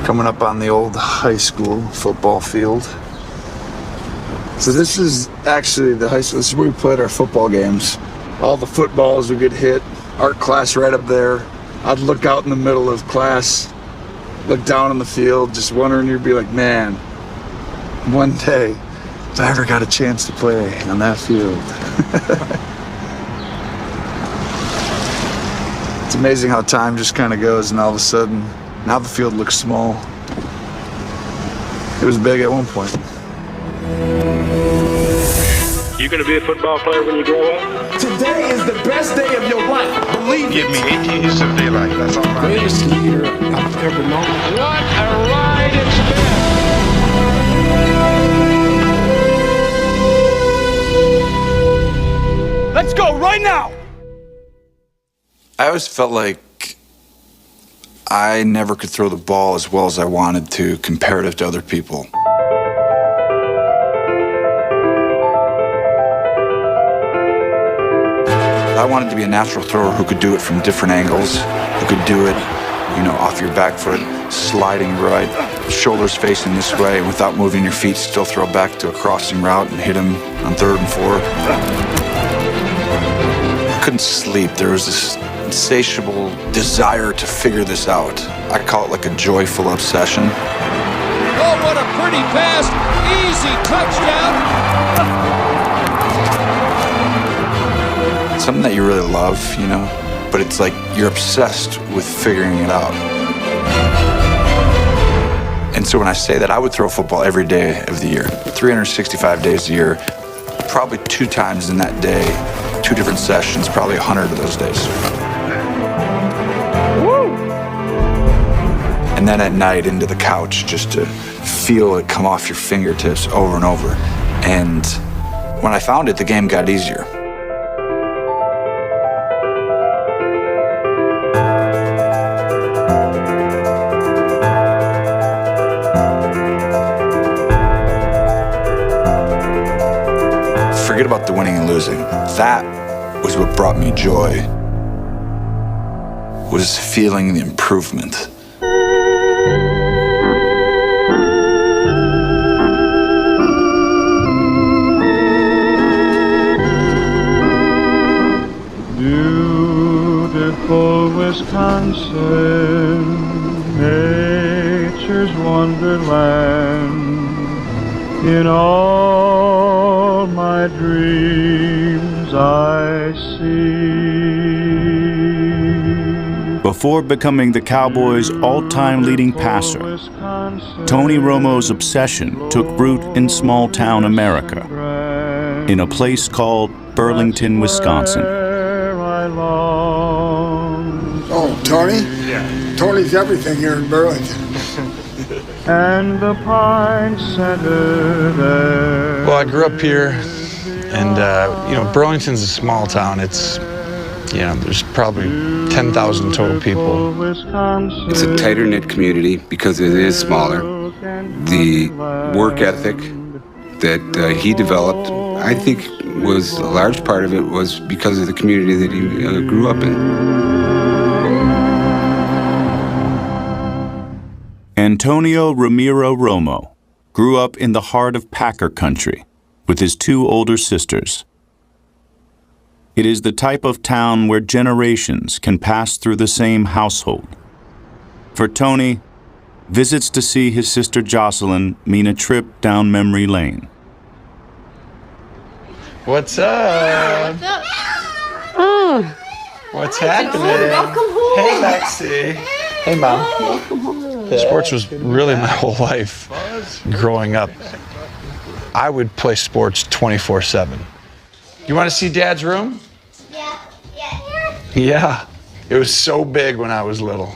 Coming up on the old high school football field. So this is actually the high school. This is where we played our football games. All the footballs would get hit. Art class right up there. I'd look out in the middle of class, look down on the field, just wondering, you'd be like, man, one day, if I ever got a chance to play on that field. It's amazing how time just kind of goes, and all of a sudden, now the field looks small. It was big at one point. You gonna be a football player when you grow up? Today is the best day of your life. Believe Give it. me 18 years of daylight. That's all right. Greatest year I've ever known. What a ride it's been! Let's go right now! I always felt like I never could throw the ball as well as I wanted to comparative to other people. I wanted to be a natural thrower who could do it from different angles, who could do it, off your back foot, sliding right, shoulders facing this way, without moving your feet, still throw back to a crossing route and hit him on 3rd and 4. I couldn't sleep. There was this insatiable desire to figure this out. I call it like a joyful obsession. Oh, what a pretty pass. Easy touchdown. Something that you really love, but it's like you're obsessed with figuring it out. And so when I say that, I would throw football every day of the year, 365 days a year, probably 2 times in that day, 2 different sessions, probably 100 of those days. Woo! And then at night into the couch just to feel it come off your fingertips over and over. And when I found it, the game got easier. Forget about the winning and losing. That was what brought me joy, was feeling the improvement. Beautiful Wisconsin, nature's wonderland. In all my dreams I see. Before becoming the Cowboys' all-time leading passer, Tony Romo's obsession took root in small-town America, in a place called Burlington, Wisconsin. Oh, Tony? Yeah. Tony's everything here in Burlington. And the pine center there. Well, I grew up here, and Burlington's a small town. It's, there's probably 10,000 total people. It's a tighter-knit community because it is smaller. The work ethic that he developed, I think, was a large part of it was because of the community that he grew up in. Antonio Ramiro Romo grew up in the heart of Packer country with his 2 older sisters. It is the type of town where generations can pass through the same household. For Tony, visits to see his sister Jocelyn mean a trip down memory lane. What's up? What's up? Oh. What's happening? Welcome home. Hey, Lexi. Hey, Mom. Welcome home. Sports was really my whole life growing up. I would play sports 24/7. You want to see Dad's room? Yeah. Yeah. It was so big when I was little.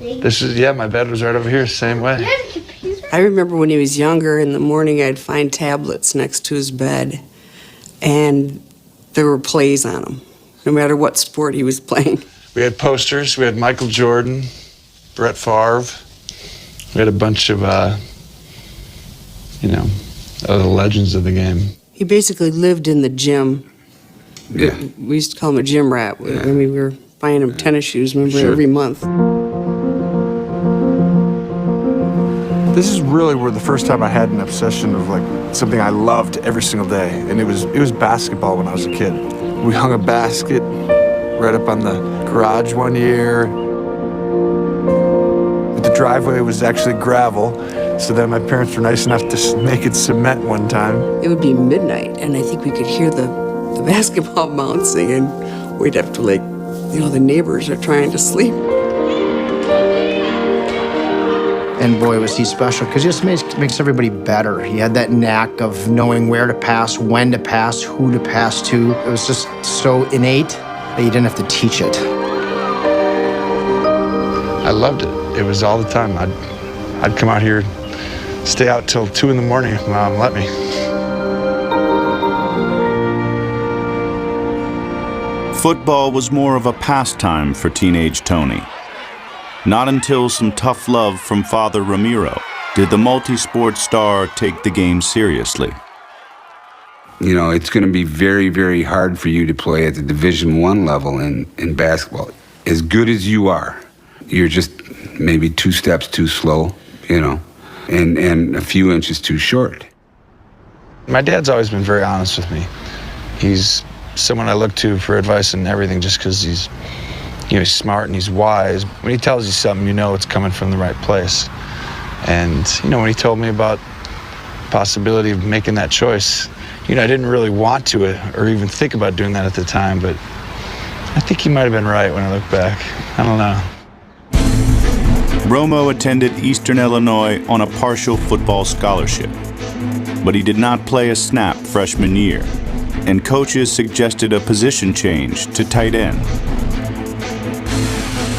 My bed was right over here, same way. I remember when he was younger, in the morning I'd find tablets next to his bed, and there were plays on them, no matter what sport he was playing. We had posters. We had Michael Jordan, Brett Favre. We had a bunch of, other legends of the game. He basically lived in the gym. Yeah. We used to call him a gym rat. I mean, we were buying him tennis shoes, remember, every month. This is really where the first time I had an obsession of like something I loved every single day, and it was basketball when I was a kid. We hung a basket right up on the garage one year. But the driveway was actually gravel, so then my parents were nice enough to make it cement one time. It would be midnight, and I think we could hear the basketball bouncing, and we'd have to the neighbors are trying to sleep. And boy, was he special, because he just makes everybody better. He had that knack of knowing where to pass, when to pass, who to pass to. It was just so innate that you didn't have to teach it. I loved it. It was all the time. I'd come out here, stay out till 2 in the morning if Mom let me. Football was more of a pastime for teenage Tony. Not until some tough love from Father Ramiro did the multi-sport star take the game seriously. You know, it's going to be very, very hard for you to play at the Division I level in basketball. As good as you are, you're just maybe 2 steps too slow, and a few inches too short. My dad's always been very honest with me. He's someone I look to for advice and everything, just because he's smart and he's wise. When he tells you something, you know it's coming from the right place. And, when he told me about the possibility of making that choice, I didn't really want to or even think about doing that at the time, but I think he might have been right when I look back. I don't know. Romo attended Eastern Illinois on a partial football scholarship, but he did not play a snap freshman year, and coaches suggested a position change to tight end.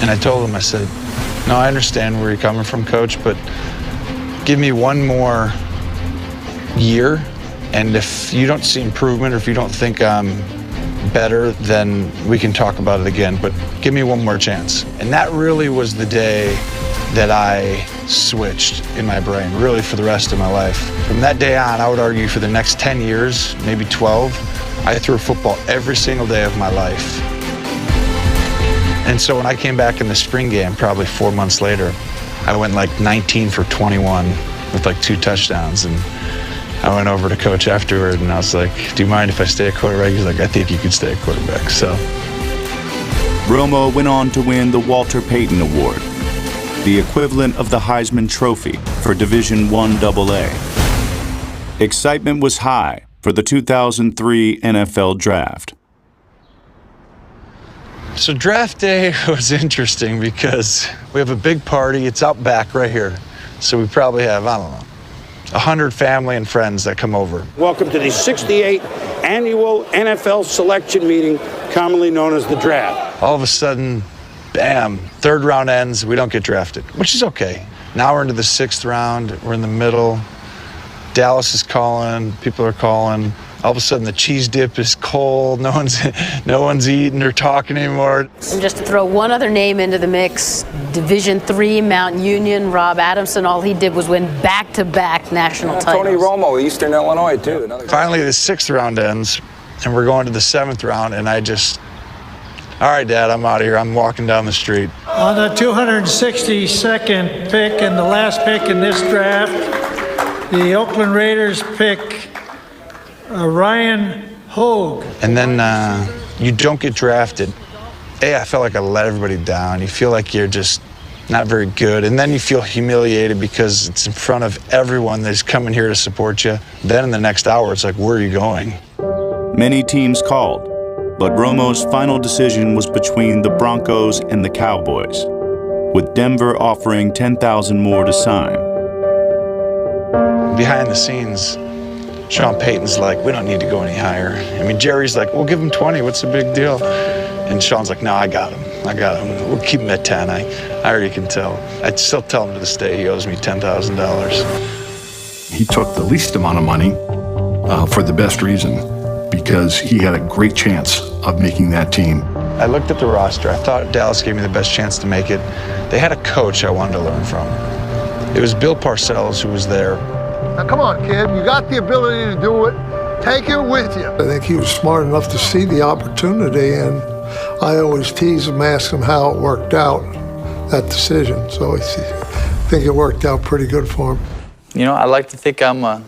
And I told him, I said, no, I understand where you're coming from, Coach, but give me one more year, and if you don't see improvement or if you don't think I'm better, then we can talk about it again, but give me one more chance. And that really was the day that I switched in my brain, really for the rest of my life. From that day on, I would argue for the next 10 years, maybe 12, I threw football every single day of my life. And so when I came back in the spring game, probably 4 months later, I went 19 for 21 with 2 touchdowns. And I went over to Coach afterward and I was like, do you mind if I stay at quarterback? He's like, I think you could stay at quarterback. So Romo went on to win the Walter Payton Award, the equivalent of the Heisman Trophy for Division I AA. Excitement was high for the 2003 NFL Draft. So draft day was interesting because we have a big party. It's out back right here. So we probably have, 100 family and friends that come over. Welcome to the 68th annual NFL selection meeting, commonly known as the draft. All of a sudden, bam, 3rd round ends, we don't get drafted, which is okay. Now we're into the 6th round, we're in the middle. Dallas is calling, people are calling. All of a sudden the cheese dip is cold, no one's eating or talking anymore. And just to throw one other name into the mix, Division III, Mount Union, Rob Adamson, all he did was win back-to-back national titles. Tony Romo, Eastern Illinois, too. Finally, the 6th round ends, and we're going to the 7th round, and all right, Dad, I'm out of here. I'm walking down the street. On the 262nd pick and the last pick in this draft, the Oakland Raiders pick Ryan Hogue. And then you don't get drafted. I felt like I let everybody down. You feel like you're just not very good. And then you feel humiliated because it's in front of everyone that's coming here to support you. Then in the next hour, it's like, where are you going? Many teams called, but Romo's final decision was between the Broncos and the Cowboys, with Denver offering $10,000 more to sign. Behind the scenes, Sean Payton's like, we don't need to go any higher. Jerry's like, we'll give him 20, what's the big deal? And Sean's like, no, I got him. We'll keep him at 10. I already can tell. I'd still tell him to this day he owes me $10,000. He took the least amount of money for the best reason, because he had a great chance of making that team. I looked at the roster. I thought Dallas gave me the best chance to make it. They had a coach I wanted to learn from. It was Bill Parcells who was there. Now, come on, kid. You got the ability to do it. Take it with you. I think he was smart enough to see the opportunity, and I always tease him, ask him how it worked out, that decision. So I think it worked out pretty good for him. You know, I like to think I'm a,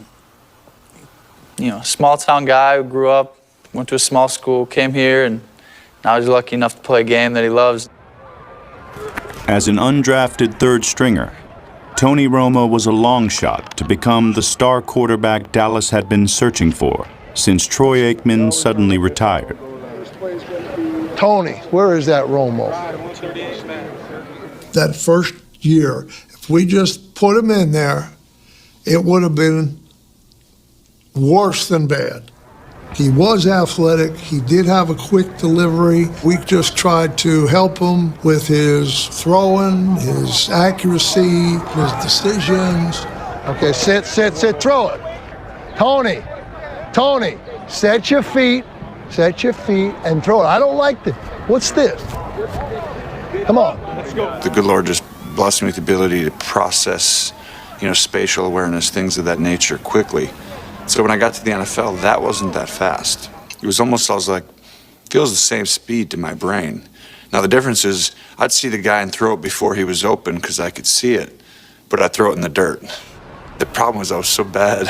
small town guy who grew up, went to a small school, came here, and now he's lucky enough to play a game that he loves. As an undrafted third stringer, Tony Romo was a long shot to become the star quarterback Dallas had been searching for since Troy Aikman suddenly retired. Tony, where is that Romo? That first year, if we just put him in there, it would have been worse than bad. He was athletic. He did have a quick delivery. We just tried to help him with his throwing, his accuracy, his decisions. Okay, sit, throw it. Tony, set your feet, and throw it. I don't like this. What's this? Come on. The good Lord just blessed me with the ability to process, spatial awareness, things of that nature quickly. So when I got to the NFL, that wasn't that fast. It was almost, I was like, feels the same speed to my brain. Now the difference is, I'd see the guy and throw it before he was open because I could see it, but I'd throw it in the dirt. The problem was I was so bad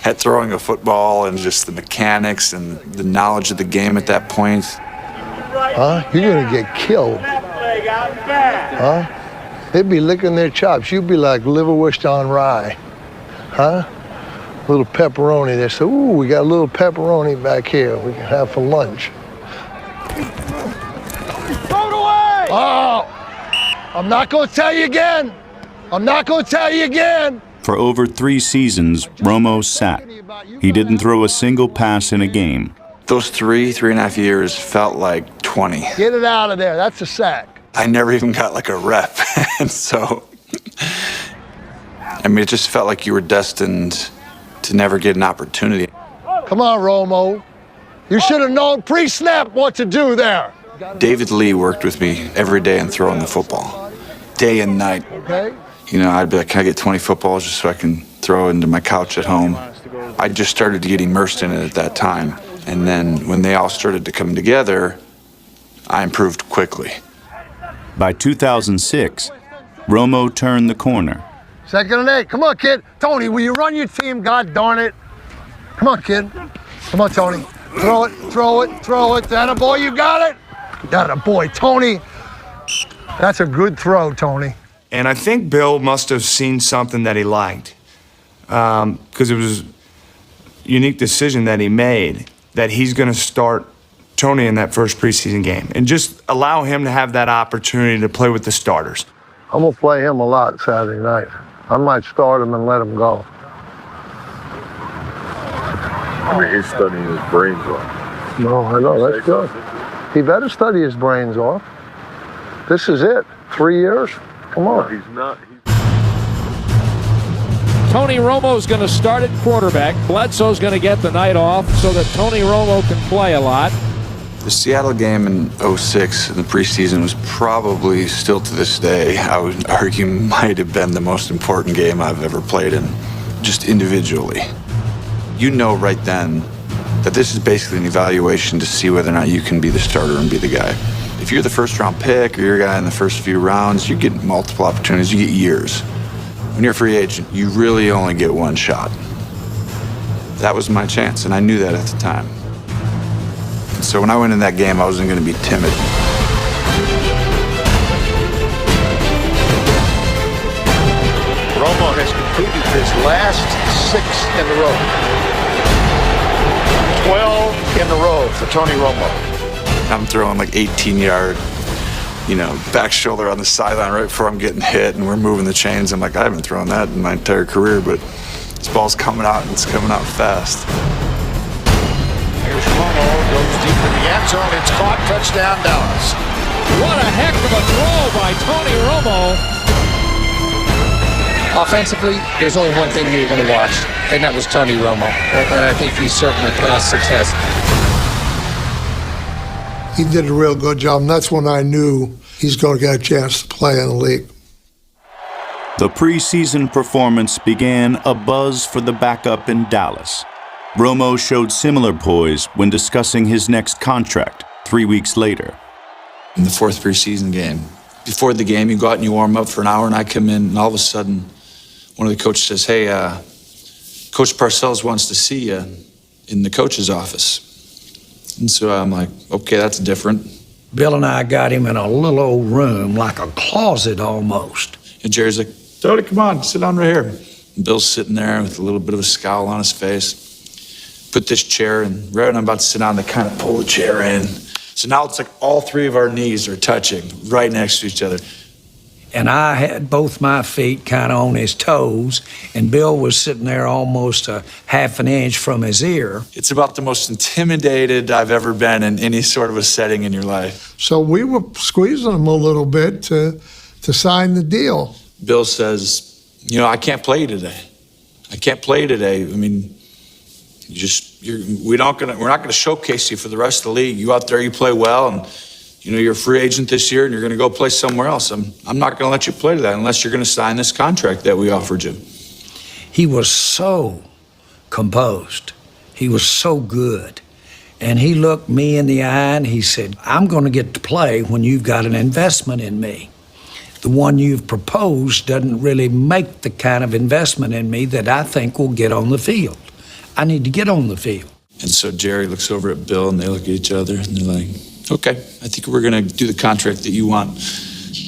at throwing a football and just the mechanics and the knowledge of the game at that point. Huh? You're gonna get killed. Huh? They'd be licking their chops. You'd be like liverwurst on rye. Huh? Little pepperoni. They say, ooh, we got a little pepperoni back here. We can have for lunch. Throw it away! Oh! I'm not gonna tell you again. For over 3 seasons, Romo sat. He didn't throw a single pass in a game. Those 3.5 years felt like 20. Get it out of there. That's a sack. I never even got like a rep. And so, it just felt like you were destined to never get an opportunity. Come on, Romo. You should have known pre-snap what to do there. David Lee worked with me every day in throwing the football, day and night. Okay. I'd be like, can I get 20 footballs just so I can throw into my couch at home? I just started to get immersed in it at that time. And then when they all started to come together, I improved quickly. By 2006, Romo turned the corner. 2nd and 8. Come on, kid. Tony, will you run your team? God darn it. Come on, kid. Come on, Tony. Throw it. That a boy, you got it? That a boy, Tony. That's a good throw, Tony. And I think Bill must have seen something that he liked, because it was a unique decision that he made, that he's going to start Tony in that first preseason game and just allow him to have that opportunity to play with the starters. I'm going to play him a lot Saturday night. I might start him and let him go. He's studying his brains off. No, I know, that's good. He better study his brains off. This is it. 3 years? Come on. No, he's not. Tony Romo's going to start at quarterback. Bledsoe's going to get the night off so that Tony Romo can play a lot. The Seattle game in 2006 in the preseason was probably, still to this day, I would argue might have been the most important game I've ever played in, just individually. You know right then that this is basically an evaluation to see whether or not you can be the starter and be the guy. If you're the first round pick or you're a guy in the first few rounds, you get multiple opportunities, you get years. When you're a free agent, you really only get one shot. That was my chance, and I knew that at the time. And so when I went in that game, I wasn't going to be timid. Romo has completed his last 6 in a row. 12 in a row for Tony Romo. I'm throwing like 18-yard, back shoulder on the sideline right before I'm getting hit, and we're moving the chains. I'm like, I haven't thrown that in my entire career, but this ball's coming out, and it's coming out fast. Here's Romo, goes deep in the end zone. It's caught, touchdown, Dallas. What a heck of a throw by Tony Romo. Offensively, there's only one thing you're going to watch, and that was Tony Romo. And I think he's certainly class success. He did a real good job, and that's when I knew he's going to get a chance to play in the league. The preseason performance began a buzz for the backup in Dallas. Romo showed similar poise when discussing his next contract 3 weeks later. In the 4th preseason game, before the game, you go out and you warm up for an hour, and I come in, and all of a sudden, one of the coaches says, hey, Coach Parcells wants to see you in the coach's office. And so I'm like, okay, that's different. Bill and I got him in a little old room, like a closet almost. And Jerry's like, Tony, come on, sit down right here. And Bill's sitting there with a little bit of a scowl on his face. Put this chair, and right when I'm about to sit down, they kind of pull the chair in. So now it's like all three of our knees are touching right next to each other. And I had both my feet kind of on his toes, and Bill was sitting there almost a half an inch from his ear. It's about the most intimidated I've ever been in any sort of a setting in your life. So we were squeezing him a little bit to sign the deal. Bill says, you know, I can't play today. I can't play today. I mean, we're not gonna showcase you for the rest of the league. You out there, you play well, and you know, you're a free agent this year and you're going to go play somewhere else. I'm not going to let you play to that unless you're going to sign this contract that we offered you. He was so composed. He was so good. And he looked me in the eye and he said, I'm going to get to play when you've got an investment in me. The one you've proposed doesn't really make the kind of investment in me that I think will get on the field. I need to get on the field. And so Jerry looks over at Bill and they look at each other and they're like, okay, I think we're going to do the contract that you want.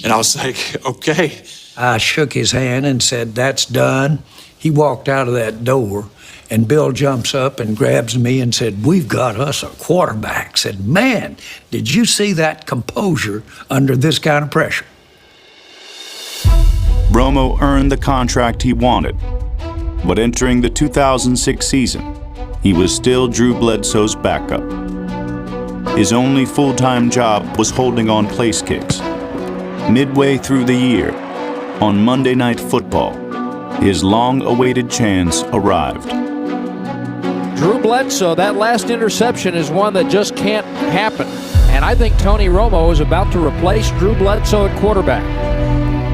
And I was like, okay. I shook his hand and said, that's done. He walked out of that door, and Bill jumps up and grabs me and said, we've got us a quarterback. Said, man, did you see that composure under this kind of pressure? Romo earned the contract he wanted, but entering the 2006 season, he was still Drew Bledsoe's backup. His only full-time job was holding on place kicks. Midway through the year, on Monday Night Football, his long-awaited chance arrived. Drew Bledsoe, that last interception is one that just can't happen. And I think Tony Romo is about to replace Drew Bledsoe at quarterback.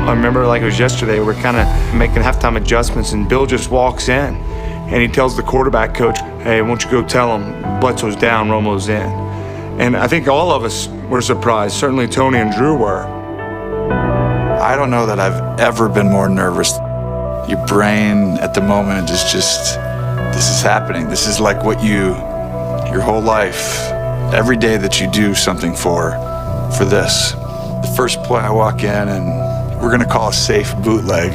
I remember like it was yesterday, we're kind of making halftime adjustments, and Bill just walks in, and he tells the quarterback coach, hey, why don't you go tell him Bledsoe's down, Romo's in. And I think all of us were surprised. Certainly Tony and Drew were. I don't know that I've ever been more nervous. Your brain at the moment is just, this is happening. This is like what your whole life, every day that you do something for this. The first play I walk in and we're gonna call a safe bootleg.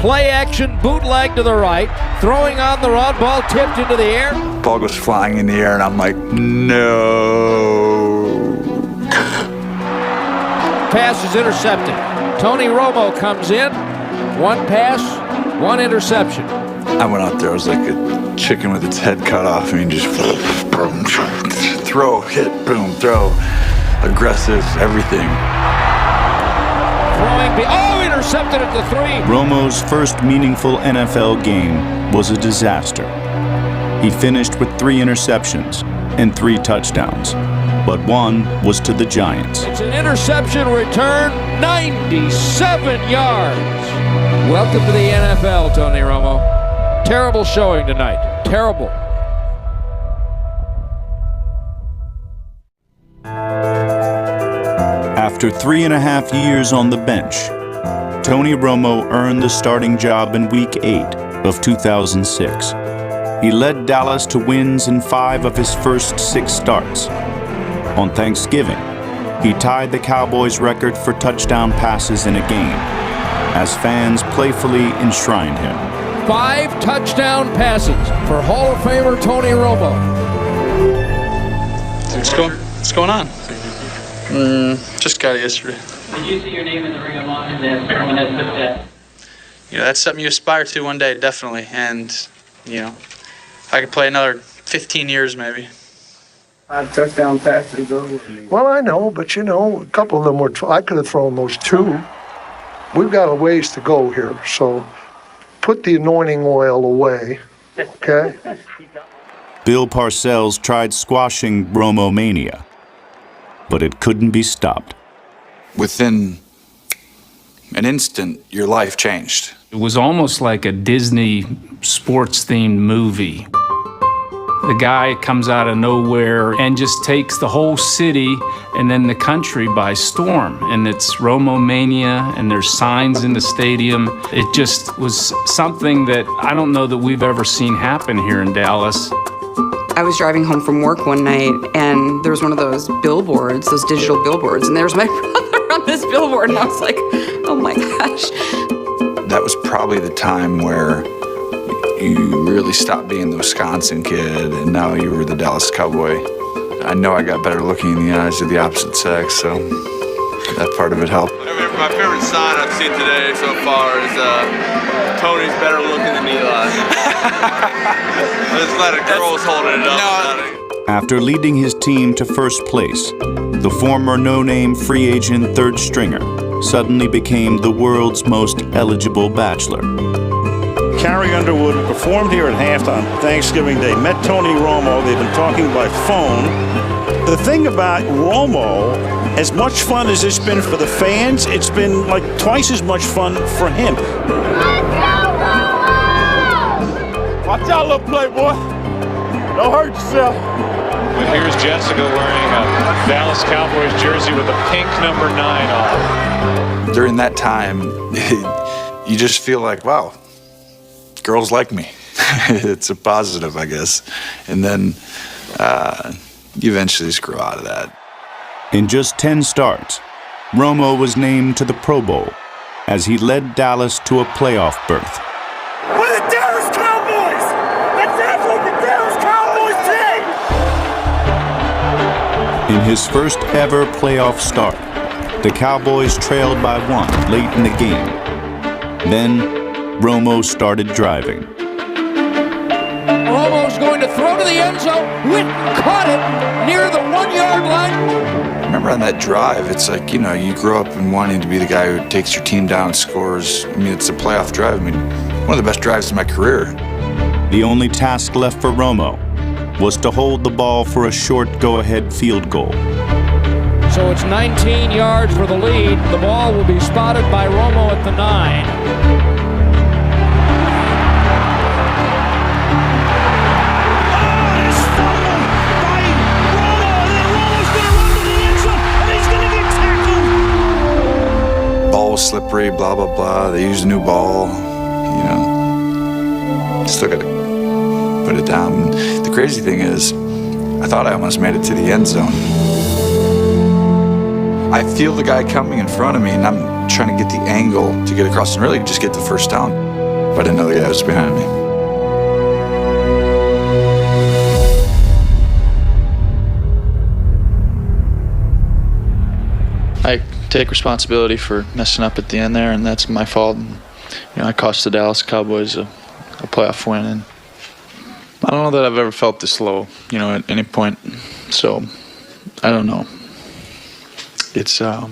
Play action, bootleg to the right, throwing on the run, ball tipped into the air. Ball goes flying in the air and I'm like, no. Pass is intercepted. Tony Romo comes in, one pass, one interception. I went out there, I was like a chicken with its head cut off. I mean, just boom, throw, hit, boom, throw, aggressive, everything. Intercepted at the 3. Romo's first meaningful NFL game was a disaster. He finished with 3 interceptions and 3 touchdowns, but one was to the Giants. It's an interception return, 97 yards. Welcome to the NFL, Tony Romo. Terrible showing tonight. Terrible. After 3.5 years on the bench, Tony Romo earned the starting job in Week 8 of 2006. He led Dallas to wins in 5 of his first 6 starts. On Thanksgiving, he tied the Cowboys' record for touchdown passes in a game, as fans playfully enshrined him. 5 touchdown passes for Hall of Famer Tony Romo. What's going on? Just got it yesterday. Did you see your name in the Ring of Honor that someone has looked at? You know, that's something you aspire to one day, definitely. And, you know, if I could play another 15 years maybe. 5 touchdown passes over. Well, I know, but you know, a couple of them were, I could have thrown those 2. We've got a ways to go here, so put the anointing oil away, okay? Bill Parcells tried squashing Romo mania, but it couldn't be stopped. Within an instant, your life changed. It was almost like a Disney sports-themed movie. The guy comes out of nowhere and just takes the whole city and then the country by storm. And it's Romo mania, and there's signs in the stadium. It just was something that I don't know that we've ever seen happen here in Dallas. I was driving home from work one night, and there was one of those billboards, those digital billboards, and there was my brother on this billboard, and I was like, oh my gosh. That was probably the time where you really stopped being the Wisconsin kid, and now you were the Dallas Cowboy. I know I got better looking in the eyes of the opposite sex, so that part of it helped. My favorite sign I've seen today so far is Tony's better looking than Eli. There's a lot of girls holding it up. After leading his team to first place, the former no-name free agent third stringer suddenly became the world's most eligible bachelor. Carrie Underwood performed here at halftime Thanksgiving Day, met Tony Romo. They've been talking by phone. The thing about Romo, as much fun as it's been for the fans, it's been like twice as much fun for him. Watch out, little playboy. Don't hurt yourself. But here's Jessica wearing a Dallas Cowboys jersey with a pink number 9 on. During that time, you just feel like, wow, girls like me. It's a positive, I guess. And then you eventually just grow out of that. In just 10 starts, Romo was named to the Pro Bowl as he led Dallas to a playoff berth. We're the Dallas Cowboys! Let's act like the Dallas Cowboys team! In his first ever playoff start, the Cowboys trailed by 1 late in the game. Then, Romo started driving. Romo's going to throw to the end zone. Witt caught it near the 1-yard line. Remember on that drive, it's like, you know, you grow up in wanting to be the guy who takes your team down and scores. I mean, it's a playoff drive. I mean, one of the best drives in my career. The only task left for Romo was to hold the ball for a short go-ahead field goal. So it's 19 yards for the lead. The ball will be spotted by Romo at the 9. Ball was slippery, blah, blah, blah. They used a new ball, you know. Still got to put it down. The crazy thing is, I thought I almost made it to the end zone. I feel the guy coming in front of me, and I'm trying to get the angle to get across and really just get the first down. But I didn't know the guy was behind me. I take responsibility for messing up at the end there, and that's my fault. And, you know, I cost the Dallas Cowboys a playoff win, and I don't know that I've ever felt this low, you know, at any point. So I don't know. It's The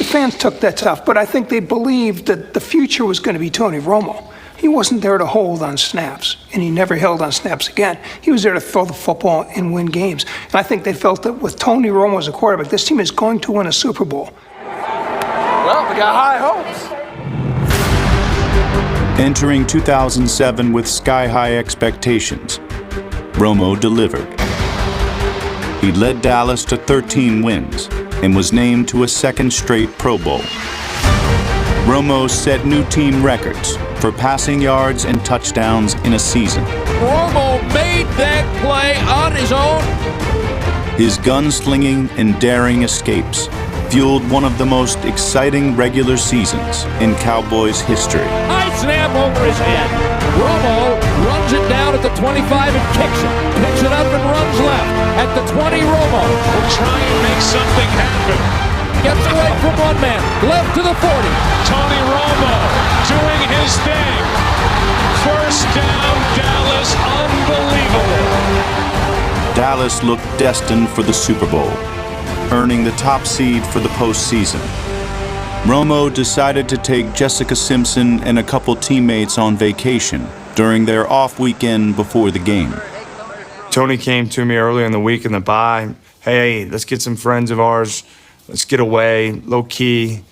fans took that tough, but I think they believed that the future was going to be Tony Romo. He wasn't there to hold on snaps, and he never held on snaps again. He was there to throw the football and win games. And I think they felt that with Tony Romo as a quarterback, this team is going to win a Super Bowl. Well, we got high hopes. Entering 2007 with sky-high expectations, Romo delivered. He led Dallas to 13 wins and was named to a second straight Pro Bowl. Romo set new team records for passing yards and touchdowns in a season. Romo made that play on his own. His gunslinging and daring escapes fueled one of the most exciting regular seasons in Cowboys history. High snap over his head. Romo runs it down at the 25 and kicks it. Picks it up and runs left. At the 20, Romo will try and make something happen. Gets away from one man. Left to the 40. Tony Romo doing his thing. First down, Dallas. Unbelievable. Dallas looked destined for the Super Bowl, earning the top seed for the postseason. Romo decided to take Jessica Simpson and a couple teammates on vacation during their off weekend before the game. Tony came to me early in the week in the bye. Hey, let's get some friends of ours. Let's get away, low key.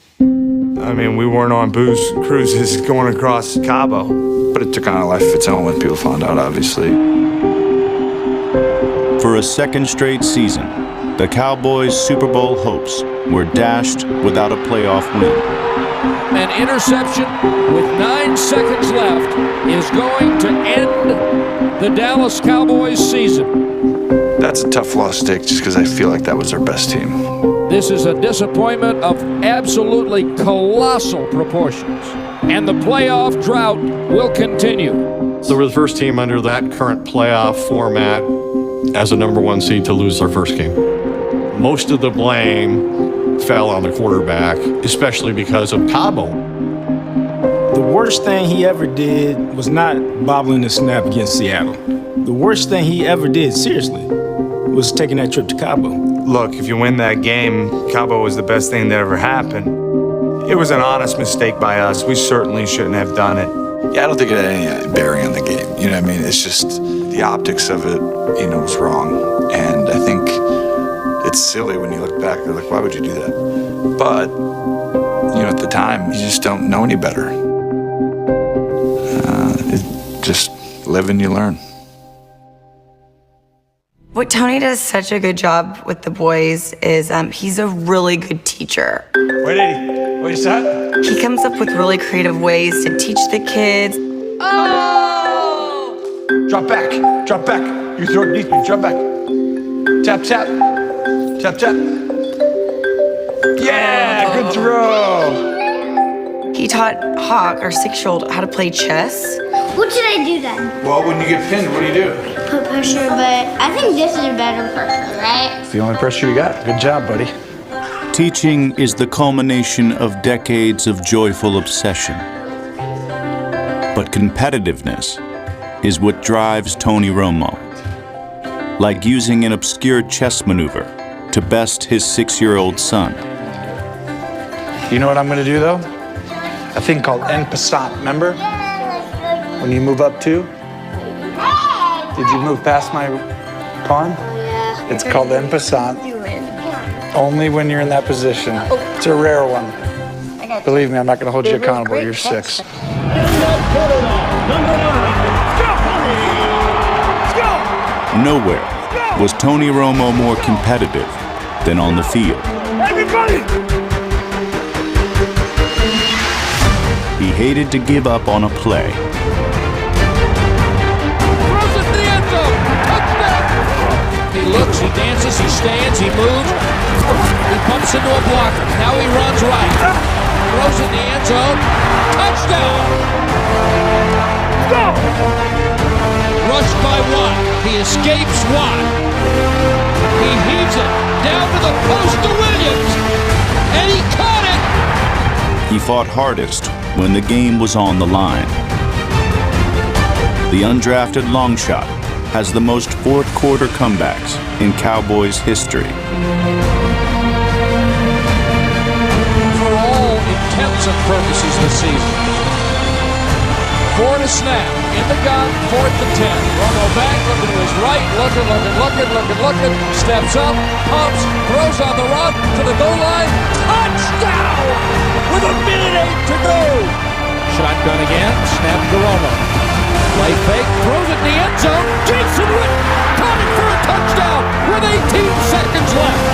I mean, we weren't on booze cruises going across Cabo. But it took on a life of its own when people found out, obviously. For a second straight season, the Cowboys' Super Bowl hopes were dashed without a playoff win. An interception with 9 seconds left is going to end the Dallas Cowboys season. That's a tough loss to take just because I feel like that was our best team. This is a disappointment of absolutely colossal proportions, and the playoff drought will continue. So we're the first team under that current playoff format as a number 1 seed to lose our first game. Most of the blame fell on the quarterback, especially because of Cabo. The worst thing he ever did was not bobbling the snap against Seattle. The worst thing he ever did, seriously, was taking that trip to Cabo. Look, if you win that game, Cabo was the best thing that ever happened. It was an honest mistake by us. We certainly shouldn't have done it. Yeah, I don't think it had any bearing on the game. You know what I mean? It's just the optics of it, was wrong. And I think it's silly when you look back. You're like, why would you do that? But, at the time, you just don't know any better. Just live and you learn. What Tony does such a good job with the boys is he's a really good teacher. Wait, Eddie, what is that? He comes up with really creative ways to teach the kids. Oh! Drop back. You throw it deep, you drop back. Tap, tap. Tap, tap. Yeah, good throw. He taught Hawk, our 6-year-old, how to play chess. What should I do then? Well, when you get pinned, what do you do? Put pressure, but I think this is a better pressure, right? It's the only pressure you got. Good job, buddy. Teaching is the culmination of decades of joyful obsession. But competitiveness is what drives Tony Romo. Like using an obscure chess maneuver to best his 6-year-old son. You know what I'm going to do, though? A thing called en passant, remember? When you move up 2? Did you move past my pawn? Yeah. It's called en passant. Only when you're in that position. It's a rare one. Believe me, I'm not going to hold you accountable. You're 6. Nowhere was Tony Romo more competitive than on the field. Everybody! He hated to give up on a play. He looks, he dances, he stands, he moves. He bumps into a blocker. Now he runs right. Throws in the end zone. Touchdown! Go! Rushed by Watt. He escapes Watt. He heaves it down to the post to Williams. And he caught it! He fought hardest when the game was on the line. The undrafted long shot has the most fourth-quarter comebacks in Cowboys history. For all intents and purposes this season. 4 to snap. In the gun, 4th and 10. Romo back, looking to his right, looking. Steps up, pumps, throws on the run to the goal line. Touchdown! With 1:08 to go. Shotgun again, snap to Romo. Play fake, throws it in the end zone. Jason Witten caught it for a touchdown with 18 seconds left.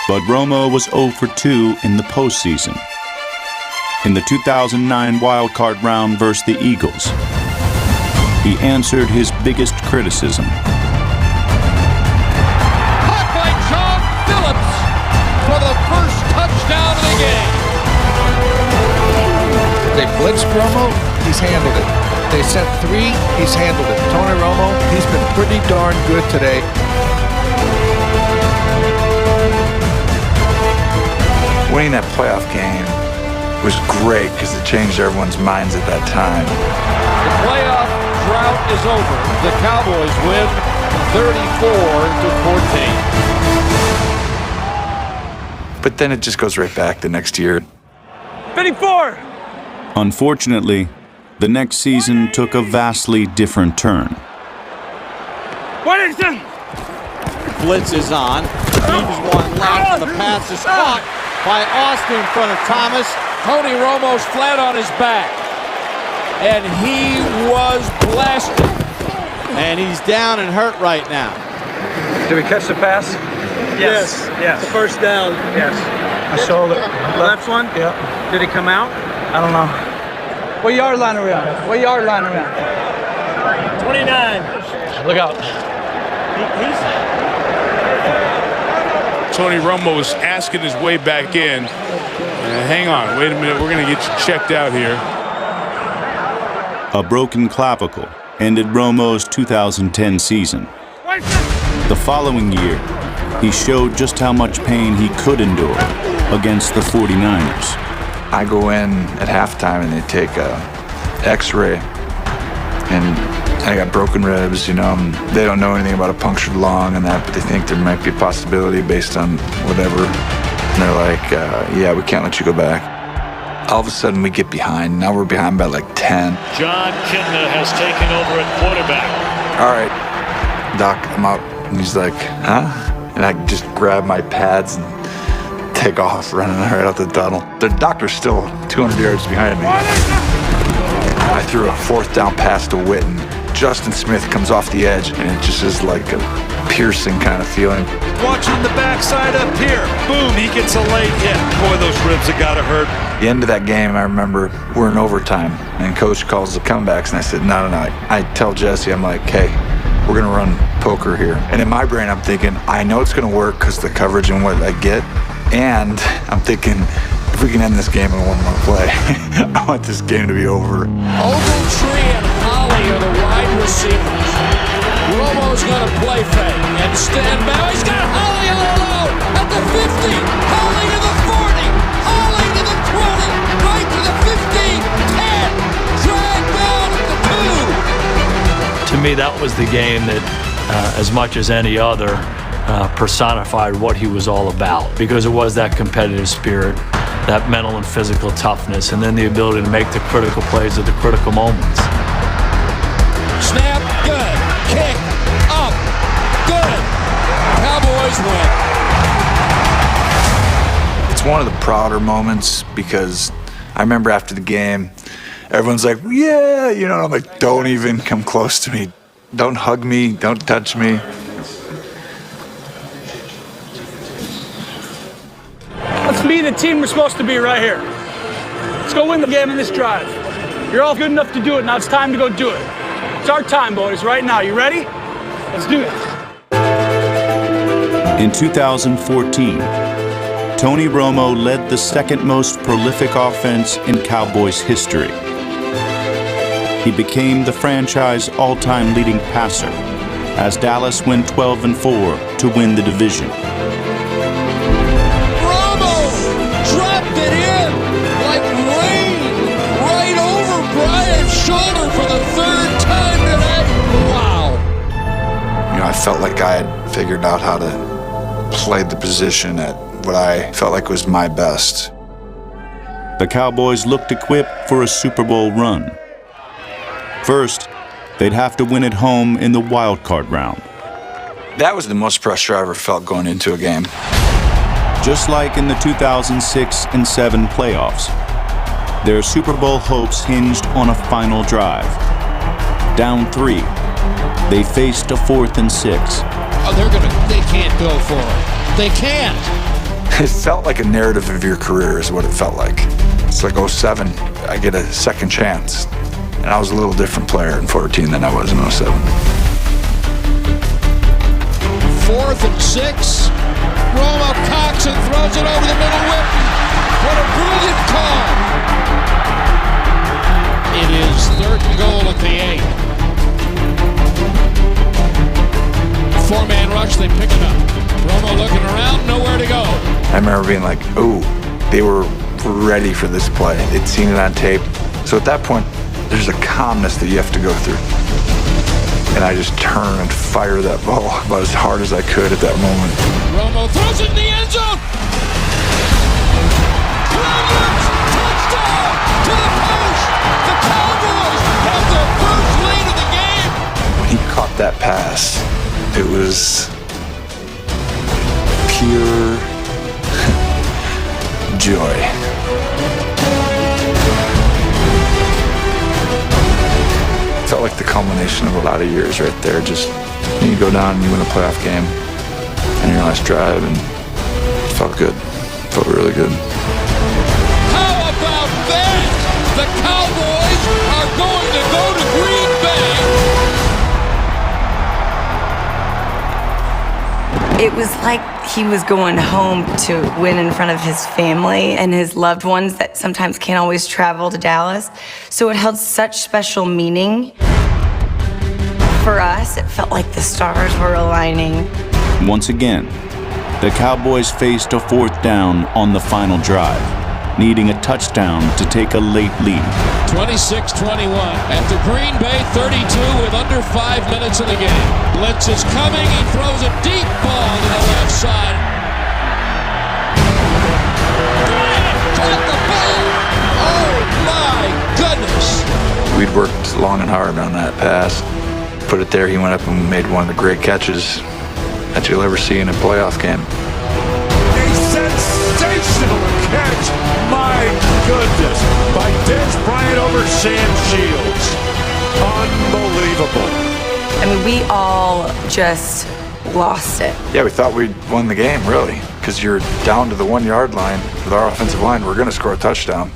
But Romo was 0 for 2 in the postseason. In the 2009 wildcard round versus the Eagles, he answered his biggest criticism. Caught by John Phillips for the first touchdown of the game. They blitzed Romo, he's handled it. They sent 3, he's handled it. Tony Romo, he's been pretty darn good today. Winning that playoff game was great because it changed everyone's minds at that time. The playoff drought is over. The Cowboys win 34-14. But then it just goes right back the next year. 54! Unfortunately, the next season took a vastly different turn. Blitz is on. Deep is one left. The pass is caught by Austin in front of Thomas. Tony Romo's flat on his back. And he was blasted. And he's down and hurt right now. Did we catch the pass? Yes. The first down. Yes. I saw the left one? Yeah. Did he come out? I don't know. What yard line are we on? 29. Look out. Tony Romo is asking his way back in. Hang on, wait a minute, we're going to get you checked out here. A broken clavicle ended Romo's 2010 season. The following year, he showed just how much pain he could endure against the 49ers. I go in at halftime and they take a x-ray and I got broken ribs, you know. They don't know anything about a punctured lung and that, but they think there might be a possibility based on whatever. And they're like, yeah, we can't let you go back. All of a sudden we get behind. Now we're behind by like 10. John Kinna has taken over at quarterback. All right, Doc, I'm out. And he's like, huh? And I just grab my pads and take off, running right out the tunnel. The doctor's still 200 yards behind me. I threw a fourth down pass to Witten. Justin Smith comes off the edge, and it just is like a piercing kind of feeling. Watching the backside up here. Boom, he gets a late hit. Boy, those ribs have got to hurt. The end of that game, I remember we're in overtime, and Coach calls the comebacks, and I said, no. I tell Jesse, I'm like, hey, we're going to run poker here. And in my brain, I'm thinking, I know it's going to work because the coverage and what I get. And I'm thinking, if we can end this game in one more play, I want this game to be over. Ogletree and Holly are the wide receivers. Romo's going to play fake and stand back. He's got Holly all alone at the 50. Holly to the 40. Holly to the 20. Right to the 15. 10. Drag down at the 2. To me, that was the game that, as much as any other, personified what he was all about, because it was that competitive spirit, that mental and physical toughness, and then the ability to make the critical plays at the critical moments. Snap, good. Kick, up, good. Cowboys win. It's one of the prouder moments because I remember after the game, everyone's like, yeah, you know, I'm like, don't even come close to me. Don't hug me, don't touch me. Let's be the team we're supposed to be right here. Let's go win the game in this drive. You're all good enough to do it. Now it's time to go do it. It's our time, boys, right now. You ready? Let's do it. In 2014, Tony Romo led the second most prolific offense in Cowboys history. He became the franchise all-time leading passer as Dallas went 12-4 to win the division. Romo dropped it in like rain right over Brian's shoulder for the third time today. Wow. You know, I felt like I had figured out how to play the position at what I felt like was my best. The Cowboys looked equipped for a Super Bowl run. First, they'd have to win at home in the wild card round. That was the most pressure I ever felt going into a game. Just like in the 2006 and 7 playoffs, their Super Bowl hopes hinged on a final drive. Down 3, they faced a 4th and 6. Oh, they can't go for it. They can't. It felt like a narrative of your career is what it felt like. It's like 07, I get a second chance. And I was a little different player in 14 than I was in 07. 4th and 6. Romo cocks and throws it over the middle. Whitten. What a brilliant call. It is 3rd and goal at the 8. 4-man rush, they pick it up. Romo looking around, nowhere to go. I remember being like, ooh, they were ready for this play. They'd seen it on tape. So at that point, there's a calmness that you have to go through. And I just turn and fire that ball about as hard as I could at that moment. Romo throws it in the end zone. Brilliant! Touchdown to the post. The Cowboys have their first lead of the game. When he caught that pass, it was pure joy. Felt like the culmination of a lot of years right there. Just you go down and you win a playoff game on your last drive, and it felt good. Felt really good. How about that? The Cowboys are going to go to Green Bay. It was like he was going home to win in front of his family and his loved ones that sometimes can't always travel to Dallas. So it held such special meaning. For us, it felt like the stars were aligning. Once again, the Cowboys faced a fourth down on the final drive, needing a touchdown to take a late lead. 26-21 at the Green Bay 32 with under 5 minutes in the game. Blitz is coming. He throws a deep ball to the left side. Caught the ball. Oh my goodness. We'd worked long and hard on that pass. Put it there, he went up and made one of the great catches that you'll ever see in a playoff game. A sensational catch, my goodness, by Dez Bryant over Sam Shields. Unbelievable. I mean, we all just lost it. Yeah, we thought we'd won the game, really, because you're down to the 1 yard line with our offensive line. We're going to score a touchdown.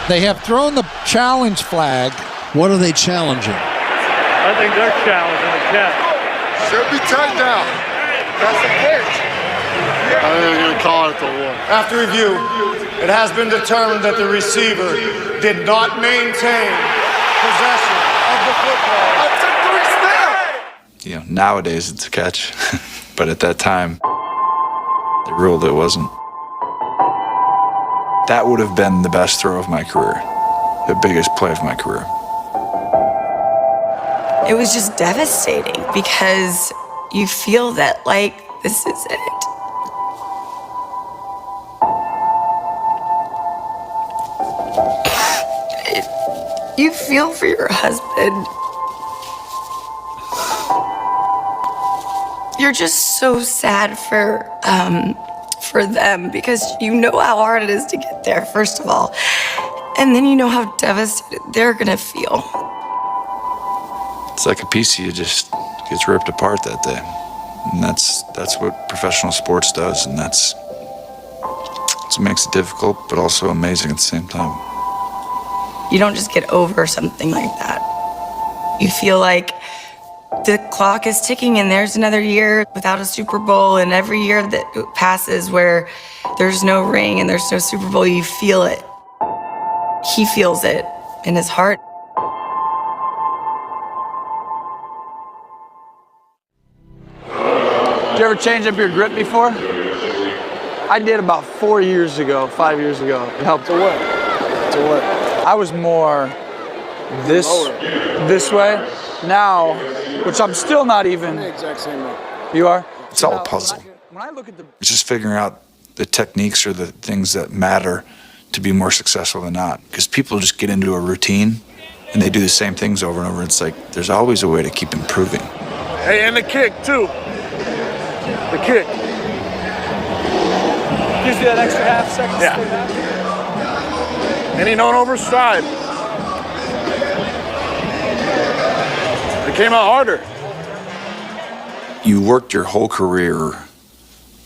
They have thrown the challenge flag. What are they challenging? I think they're challenging the catch. Should be touchdown. That's the pitch. I think they're going to call it the one. After review, it has been determined that the receiver did not maintain possession of the football. That's a 3 snap. You know, nowadays it's a catch, but at that time, they ruled it wasn't. That would have been the best throw of my career, the biggest play of my career. It was just devastating because you feel that, like, this is it. You feel for your husband. You're just so sad for them because you know how hard it is to get there, first of all. And then you know how devastated they're gonna feel. It's like a piece of you just gets ripped apart that day. And that's what professional sports does, and that's what makes it difficult, but also amazing at the same time. You don't just get over something like that. You feel like the clock is ticking and there's another year without a Super Bowl, and every year that passes where there's no ring and there's no Super Bowl, you feel it. He feels it in his heart. Did you ever change up your grip before? I did about 5 years ago. It helped. To what? To what? I was more this way. Now, which I'm still not even. The exact same way. You are? It's all a puzzle. It's just figuring out the techniques or the things that matter to be more successful than not. Because people just get into a routine and they do the same things over and over. It's like there's always a way to keep improving. Hey, and the kick, too. The kick. Gives you that extra half second. Yeah. And he don't overstride. It came out harder. You worked your whole career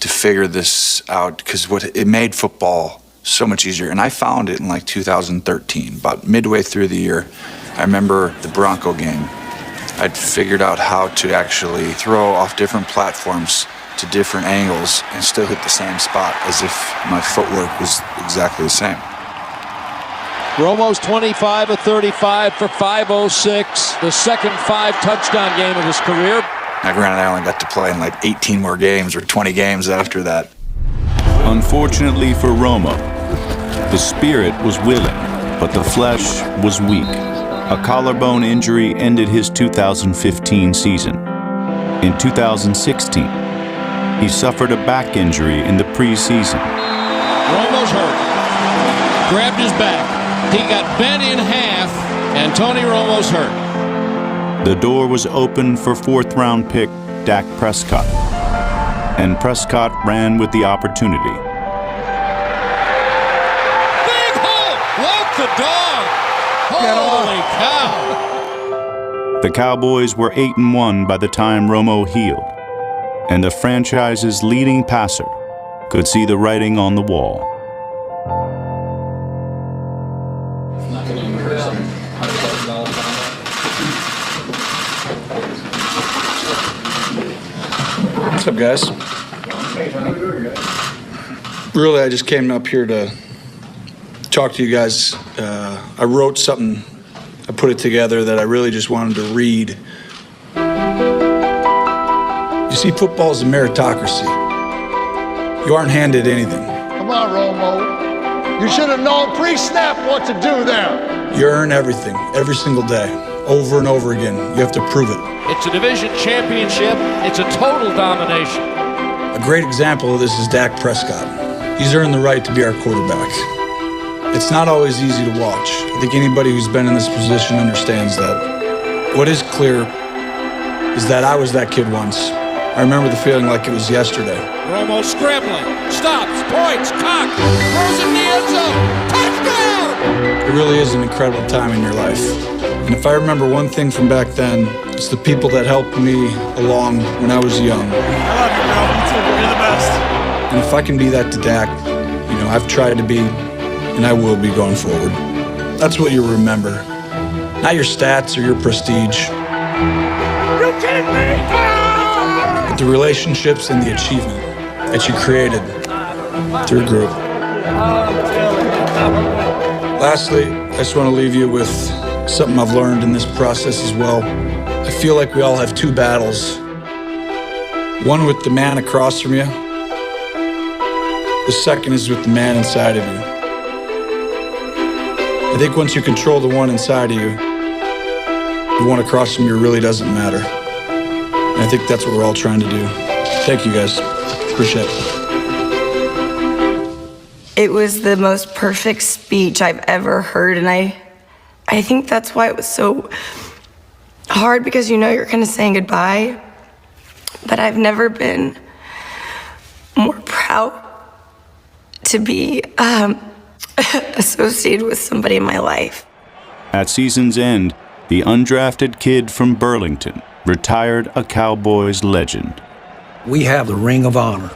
to figure this out because it made football so much easier. And I found it in like 2013, about midway through the year. I remember the Bronco game. I'd figured out how to actually throw off different platforms to different angles and still hit the same spot as if my footwork was exactly the same. Romo's 25 of 35 for 506, the second 5-touchdown game of his career. Now, granted, I only got to play in like 18 more games or 20 games after that. Unfortunately for Romo, the spirit was willing, but the flesh was weak. A collarbone injury ended his 2015 season. In 2016, he suffered a back injury in the preseason. Romo's hurt. Grabbed his back. He got bent in half, and Tony Romo's hurt. The door was open for fourth-round pick Dak Prescott. and Prescott ran with the opportunity. Big hole! Walk the dog! Holy cow! The Cowboys were 8-1 by the time Romo healed, and the franchise's leading passer could see the writing on the wall. What's up, guys? Really, I just came up here to talk to you guys. I wrote something, I put it together that I really just wanted to read. You see, football is a meritocracy. You aren't handed anything. Come on, Romo. You should have known pre-snap what to do there. You earn everything, every single day, over and over again. You have to prove it. It's a division championship. It's a total domination. A great example of this is Dak Prescott. He's earned the right to be our quarterback. It's not always easy to watch. I think anybody who's been in this position understands that. What is clear is that I was that kid once. I remember the feeling like it was yesterday. Romo scrambling, stops, points, cocked, throws in the end zone, touchdown! It really is an incredible time in your life. And if I remember one thing from back then, it's the people that helped me along when I was young. I love you, bro. You're the best. And if I can be that to Dak, I've tried to be, and I will be going forward. That's what you'll remember. Not your stats or your prestige. You kidding me? But the relationships and the achievement that you created through a group. Lastly, I just want to leave you with something I've learned in this process as well. I feel like we all have two battles. One with the man across from you. The second is with the man inside of you. I think once you control the one inside of you, the one across from you really doesn't matter. And I think that's what we're all trying to do. Thank you, guys. Appreciate it. It was the most perfect speech I've ever heard, and I think that's why it was so hard, because you're kind of saying goodbye. But I've never been more proud to be associated with somebody in my life. At season's end, the undrafted kid from Burlington retired a Cowboys legend. We have the Ring of Honor.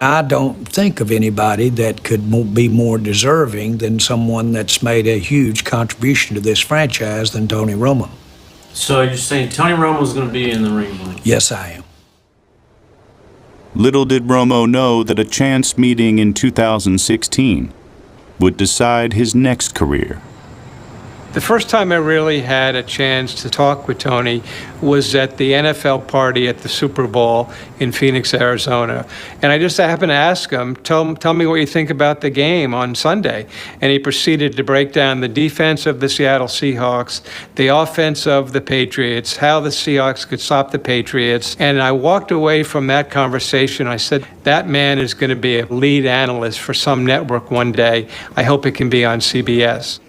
I don't think of anybody that could be more deserving than someone that's made a huge contribution to this franchise than Tony Romo. So you're saying Tony Romo's going to be in the ring? Yes, I am. Little did Romo know that a chance meeting in 2016 would decide his next career. The first time I really had a chance to talk with Tony was at the NFL party at the Super Bowl in Phoenix, Arizona. And I just happened to ask him, tell me what you think about the game on Sunday. And he proceeded to break down the defense of the Seattle Seahawks, the offense of the Patriots, how the Seahawks could stop the Patriots. And I walked away from that conversation. I said, that man is going to be a lead analyst for some network one day. I hope it can be on CBS.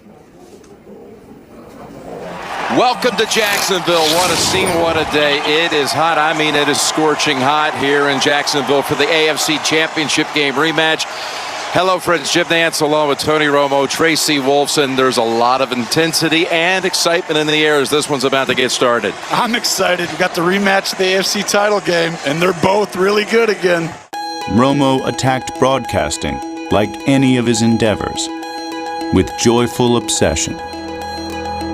Welcome to Jacksonville. What a scene, what a day. It is hot. I mean, it is scorching hot here in Jacksonville for the AFC Championship game rematch. Hello, friends. Jim Nantz along with Tony Romo, Tracy Wolfson. There's a lot of intensity and excitement in the air as this one's about to get started. I'm excited. We got the rematch of the AFC title game, and they're both really good again. Romo attacked broadcasting like any of his endeavors, with joyful obsession.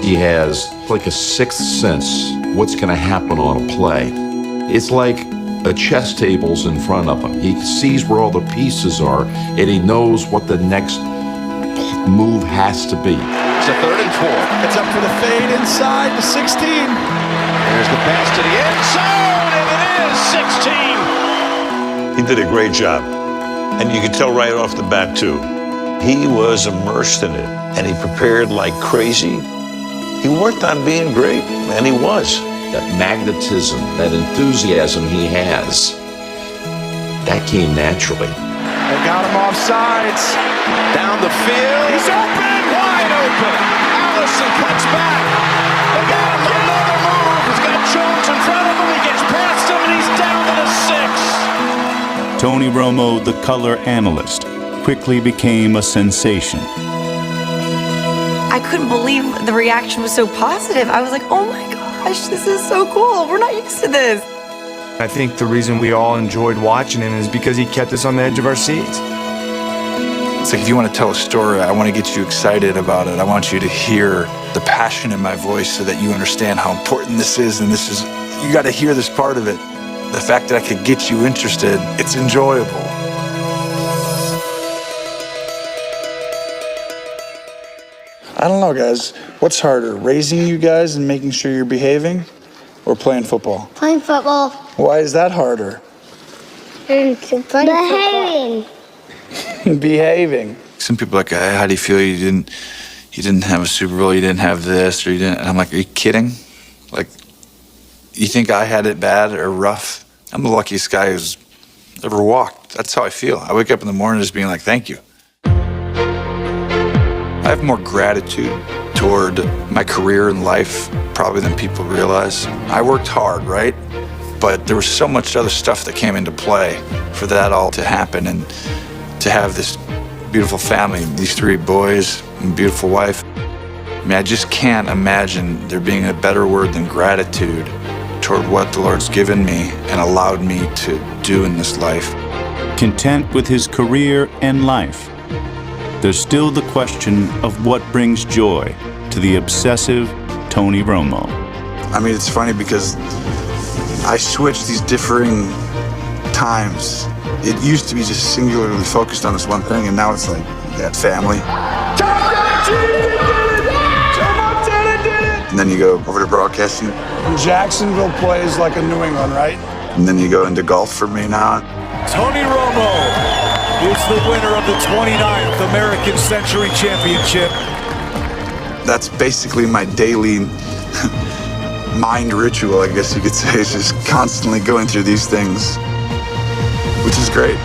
He has like a sixth sense what's going to happen on a play. It's like a chess table's in front of him. He sees where all the pieces are, and he knows what the next move has to be. It's a 3rd and 4. It's up for the fade inside the 16. There's the pass to the end zone, and it is 16. He did a great job, and you could tell right off the bat, too. He was immersed in it, and he prepared like crazy. He worked on being great, and he was. That magnetism, that enthusiasm he has, that came naturally. They got him off sides. Down the field. He's open, wide open. Allison cuts back. They got him another move. He's got Jones in front of him. He gets past him, and he's down to the 6. Tony Romo, the color analyst, quickly became a sensation. I couldn't believe the reaction was so positive. I was like, oh my gosh, this is so cool. We're not used to this. I think the reason we all enjoyed watching him is because he kept us on the edge of our seats. It's like if you want to tell a story, I want to get you excited about it. I want you to hear the passion in my voice so that you understand how important this is, and you got to hear this part of it. The fact that I could get you interested, it's enjoyable. I don't know, guys. What's harder, raising you guys and making sure you're behaving, or playing football? Playing football. Why is that harder? Behaving. Behaving. Some people are like, hey, how do you feel you didn't have a Super Bowl, you didn't have this, or you didn't? And I'm like, are you kidding? Like, you think I had it bad or rough? I'm the luckiest guy who's ever walked. That's how I feel. I wake up in the morning just being like, thank you. I have more gratitude toward my career and life probably than people realize. I worked hard, right? But there was so much other stuff that came into play for that all to happen, and to have this beautiful family, these 3 boys and beautiful wife. I mean, I just can't imagine there being a better word than gratitude toward what the Lord's given me and allowed me to do in this life. Content with his career and life, there's still the question of what brings joy to the obsessive Tony Romo. I mean, it's funny because I switch these differing times. It used to be just singularly focused on this one thing, and now it's like that family. And then you go over to broadcasting. Jacksonville plays like a New England, right? And then you go into golf for me now. Tony Romo is the winner of the 29th American Century Championship. That's basically my daily mind ritual, I guess you could say. It's just constantly going through these things, which is great.